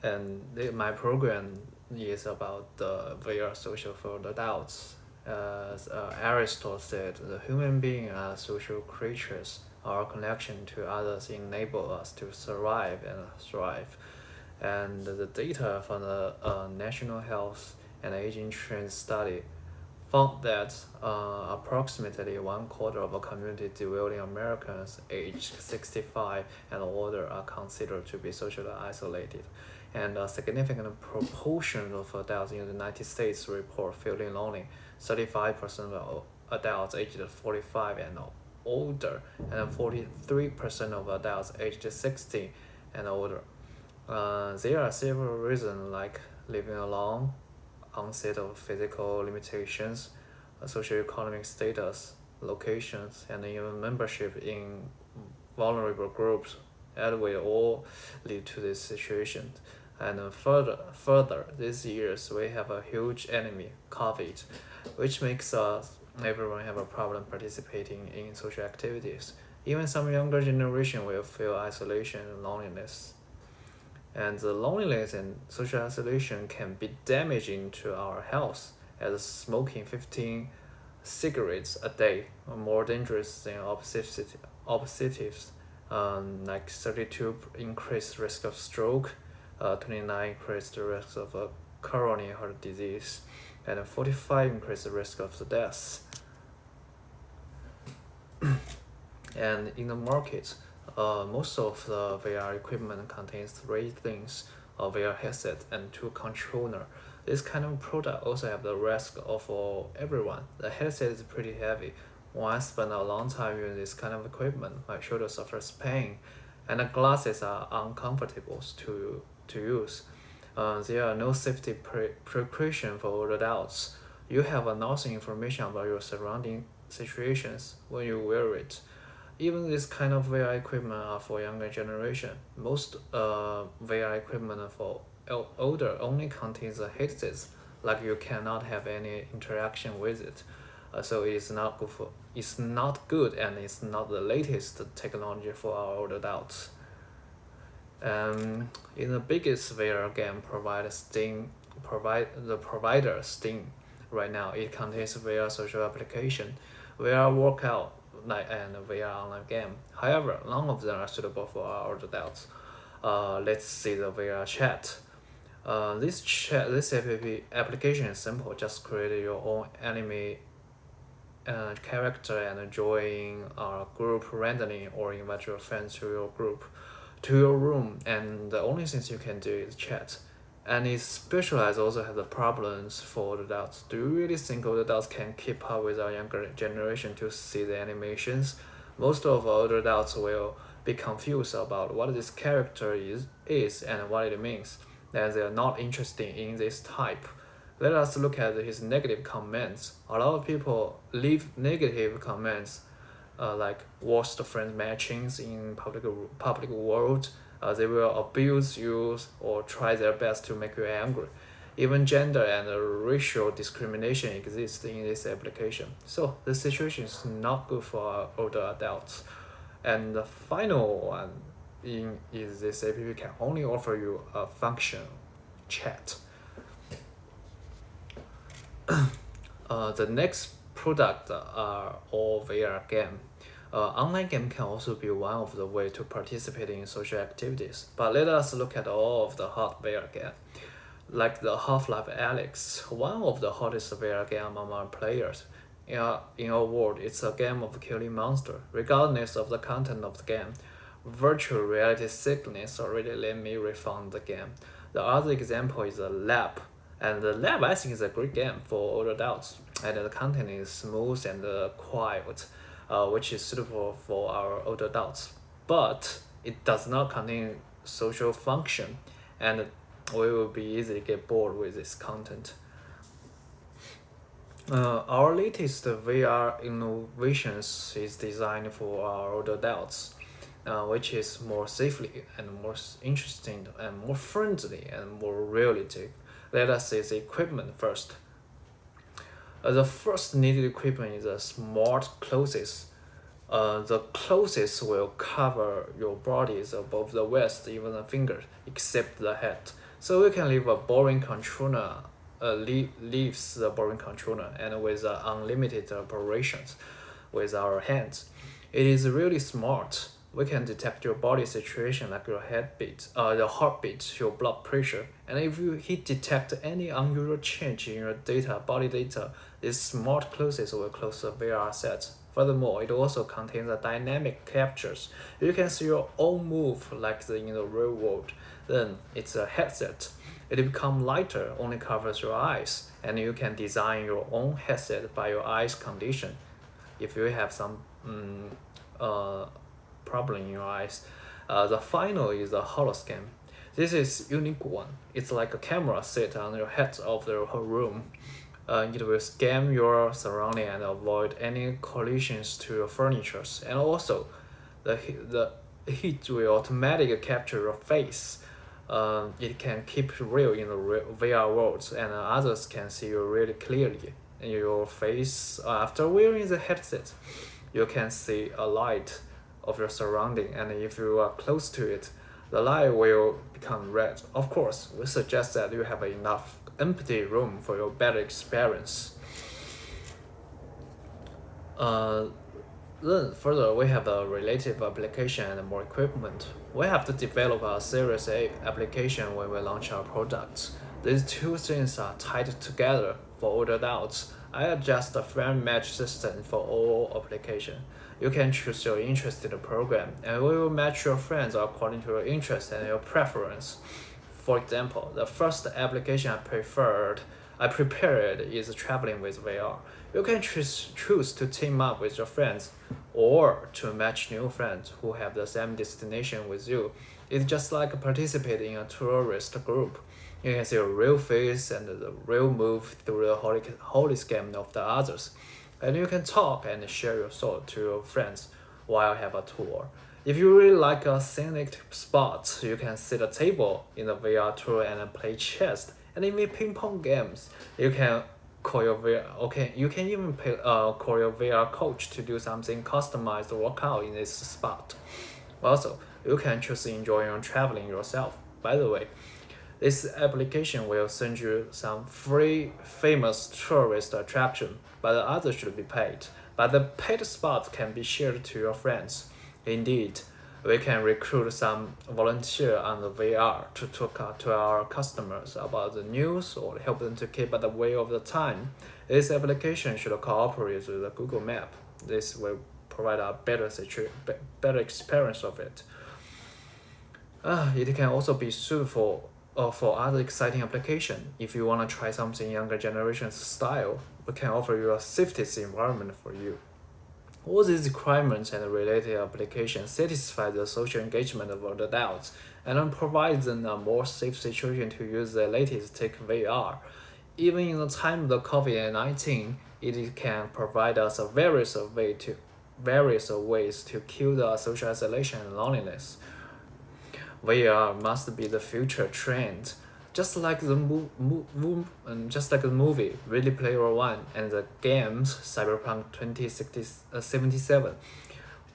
My program is about the VR social for the adults. As Aristotle said, the human beings are social creatures. Our connection to others enable us to survive and thrive. And the data from the National Health and Aging Trends Study found that approximately one quarter of a community developing Americans aged 65 and older are considered to be socially isolated, and a significant proportion of adults in the United States report feeling lonely. 35% of adults aged 45 and older, and 43% of adults aged 60 and older. There are several reasons like living alone, onset of physical limitations, socioeconomic status, locations, and even membership in vulnerable groups that will all lead to this situation. And further, these years we have a huge enemy, COVID, which makes us everyone have a problem participating in social activities. Even some younger generation will feel isolation and loneliness. And the loneliness and social isolation can be damaging to our health, as smoking 15 cigarettes a day are more dangerous than oppositives, like 32 increased risk of stroke, 29 increased risk of coronary heart disease, and 45 increased risk of the death. And in the market, most of the VR equipment contains three things: a VR headset and two controller. This kind of product also have the risk of for everyone. The headset is pretty heavy. When I spend a long time using this kind of equipment, my shoulder suffers pain, and the glasses are uncomfortable to use. There are no safety precaution for older adults. You have nothing information about your surrounding situations when you wear it. Even this kind of VR equipment are for younger generation. Most VR equipment for older only contains a headset, like you cannot have any interaction with it. So it's not good and it's not the latest technology for our older adults. In the biggest VR game provider Steam right now, it contains VR social application, VR workout and VR online game. However, none of them are suitable for our older adults. Let's see the VR chat. This application is simple. Just create your own anime character and join a group randomly, or invite your friends to your group, to your room, and the only things you can do is chat. And its specialized also have the problems for older adults. Do you really think older adults can keep up with our younger generation to see the animations? Most of older adults will be confused about what this character is and what it means, and they are not interested in this type. Let us look at his negative comments. A lot of people leave negative comments, like worst friend matchings in public world. They will abuse you or try their best to make you angry. Even gender and racial discrimination exists in this application. So the situation is not good for older adults. And the final one is this app can only offer you a function chat. The next product are all VR game. Online game can also be one of the way to participate in social activities. But let us look at all of the hot VR game. Like the Half-Life Alyx, one of the hottest VR game among our players. In our world, it's a game of killing monsters, regardless of the content of the game. Virtual reality sickness already let me refund the game. The other example is a lab. And the lab, I think, is a great game for older adults. And the content is smooth and quiet, which is suitable for our older adults. But it does not contain social function, and we will be easily get bored with this content. Our latest VR innovations is designed for our older adults, which is more safely and more interesting and more friendly and more realistic. Let us see the equipment first. The first needed equipment is a smart clothes. The clothes will cover your bodies above the waist, even the fingers, except the head. So we can leave a boring controller, leaves the boring controller, and with unlimited operations with our hands. It is really smart. We can detect your body situation like your your heartbeat, your blood pressure, and if you hit detect any unusual change in your body data, this smart closes will close the VR set. Furthermore, it also contains a dynamic captures. You can see your own move like in the real world. Then it's a headset. It becomes lighter, only covers your eyes, and you can design your own headset by your eyes condition. If you have some uh, problem in your eyes. The final is a holoscan. This is unique one. It's like a camera set on your head of the whole room. It will scan your surrounding and avoid any collisions to your furniture. And also, the heat will automatically capture your face. It can keep real in the VR world, and others can see you really clearly. Your face after wearing the headset, you can see a light of your surrounding, and if you are close to it, the light will become red. Of course, we suggest that you have enough empty room for your better experience. Uh, then further, we have a relative application and more equipment. We have to develop a Series A application when we launch our products. These two things are tied together for all adults. I adjust the frame match system for all applications. You can choose your interested program, and we will match your friends according to your interest and your preference. For example, the first application I prepared is traveling with VR. You can choose to team up with your friends or to match new friends who have the same destination with you. It's just like participating in a tourist group. You can see a real face and the real move through the holy scheme of the others. And you can talk and share your thought to your friends while have a tour. If you really like a scenic spot, you can sit a table in the VR tour and play chess and even ping pong games. You can call your VR. Okay, you can even call your VR coach to do something customized workout in this spot. Also, you can choose enjoying traveling yourself. By the way, this application will send you some free famous tourist attraction, but the others should be paid. But the paid spot can be shared to your friends. Indeed, we can recruit some volunteer on the VR to talk to our customers about the news or help them to keep at the way of the time. This application should cooperate with the Google Map. This will provide a better experience of it. It can also be suitable for other exciting application. If you want to try something younger generation's style, we can offer you a safest environment for you. All these requirements and related applications satisfy the social engagement of the adults and provide them a more safe situation to use the latest tech VR. Even in the time of the COVID-19, it can provide us various ways to kill the social isolation and loneliness. VR must be the future trend, just like just like the movie Ready Player One and the games Cyberpunk 2077.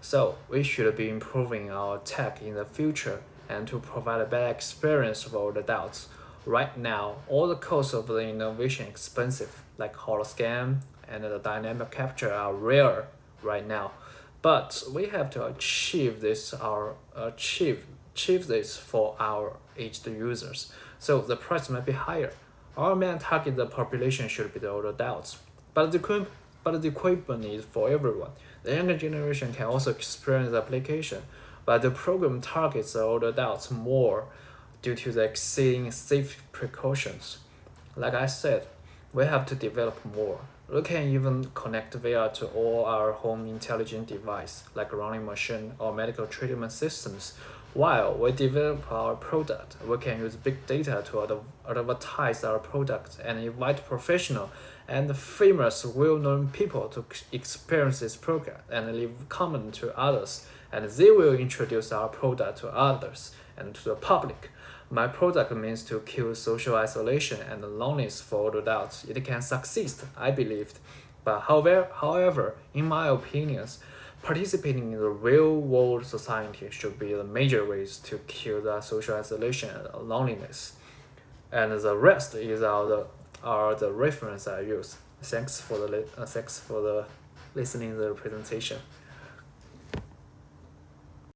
So we should be improving our tech in the future and to provide a better experience for all adults. Right now, all the costs of the innovation expensive, like holoscan and the dynamic capture are rare right now. But we have to achieve this for our aged users. So the price might be higher. Our main target the population should be the older adults. But the equipment is for everyone. The younger generation can also experience the application, but the program targets the older adults more due to the exceeding safe precautions. Like I said, we have to develop more. We can even connect VR to all our home intelligent device, like running machine or medical treatment systems. While we develop our product, we can use big data to advertise our product and invite professional and famous well-known people to experience this product and leave comment to others, and they will introduce our product to others and to the public. My product means to kill social isolation and loneliness for all adults. It can succeed, I believe. But however, in my opinions, participating in the real-world society should be the major ways to kill the social isolation and loneliness. and the rest is are the reference I use. Thanks for the listening the presentation.